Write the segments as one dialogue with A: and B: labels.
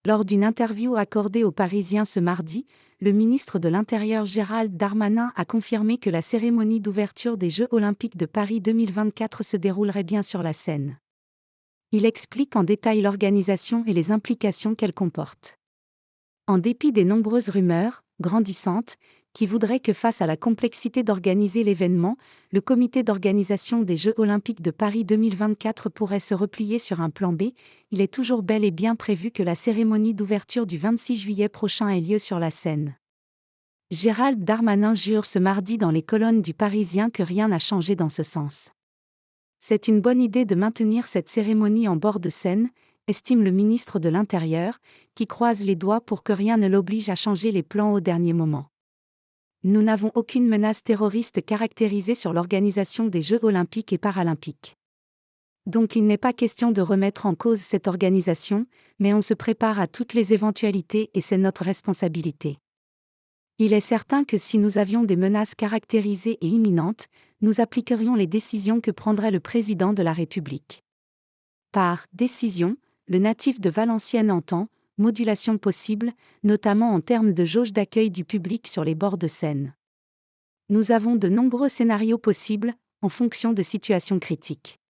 A: Lors d'une interview accordée aux Parisiens ce mardi, le ministre de l'Intérieur Gérald Darmanin a confirmé que la cérémonie d'ouverture des Jeux Olympiques de Paris 2024 se déroulerait bien sur la Seine. Il explique en détail l'organisation et les implications qu'elle comporte. En dépit des nombreuses rumeurs, grandissantes, qui voudraient que face à la complexité d'organiser l'événement, le comité d'organisation des Jeux Olympiques de Paris 2024 pourrait se replier sur un plan B, il est toujours bel et bien prévu que la cérémonie d'ouverture du 26 juillet prochain ait lieu sur la Seine. Gérald Darmanin jure ce mardi dans les colonnes du Parisien que rien n'a changé dans ce sens. C'est une bonne idée de maintenir cette cérémonie en bord de Seine, estime le ministre de l'Intérieur, qui croise les doigts pour que rien ne l'oblige à changer les plans au dernier moment. Nous n'avons aucune menace terroriste caractérisée sur l'organisation des Jeux olympiques et paralympiques. Donc il n'est pas question de remettre en cause cette organisation, mais on se prépare à toutes les éventualités et c'est notre responsabilité. Il est certain que si nous avions des menaces caractérisées et imminentes, nous appliquerions les décisions que prendrait le président de la République. Par « décision », le natif de Valenciennes entend « modulation possible », notamment en termes de jauge d'accueil du public sur les bords de Seine. Nous avons de nombreux scénarios possibles, en fonction de situations critiques.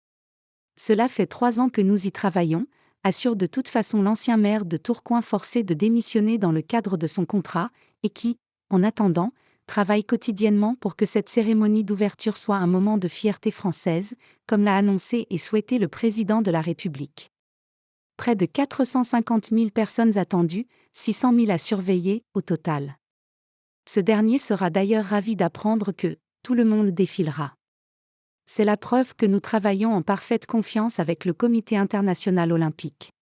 A: Cela fait 3 ans que nous y travaillons, assure de toute façon l'ancien maire de Tourcoing forcé de démissionner dans le cadre de son contrat, et qui, en attendant, travaille quotidiennement pour que cette cérémonie d'ouverture soit un moment de fierté française, comme l'a annoncé et souhaité le président de la République. Près de 450 000 personnes attendues, 600 000 à surveiller, au total. Ce dernier sera d'ailleurs ravi d'apprendre que tout le monde défilera. C'est la preuve que nous travaillons en parfaite confiance avec le Comité international olympique.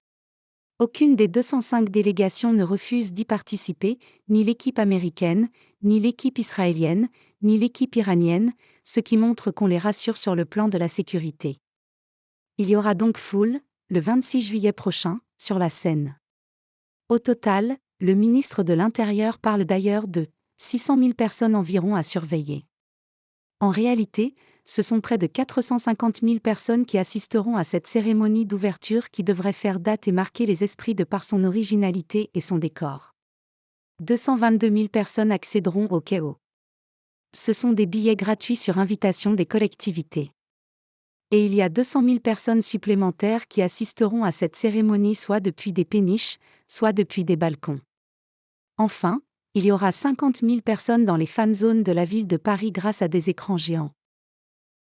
A: Aucune des 205 délégations ne refuse d'y participer, ni l'équipe américaine, ni l'équipe israélienne, ni l'équipe iranienne, ce qui montre qu'on les rassure sur le plan de la sécurité. Il y aura donc foule, le 26 juillet prochain, sur la Seine. Au total, le ministre de l'Intérieur parle d'ailleurs de 600 000 personnes environ à surveiller. En réalité, ce sont près de 450 000 personnes qui assisteront à cette cérémonie d'ouverture qui devrait faire date et marquer les esprits de par son originalité et son décor. 222 000 personnes accéderont au KO. Ce sont des billets gratuits sur invitation des collectivités. Et il y a 200 000 personnes supplémentaires qui assisteront à cette cérémonie soit depuis des péniches, soit depuis des balcons. Enfin, il y aura 50 000 personnes dans les fan zones de la ville de Paris grâce à des écrans géants.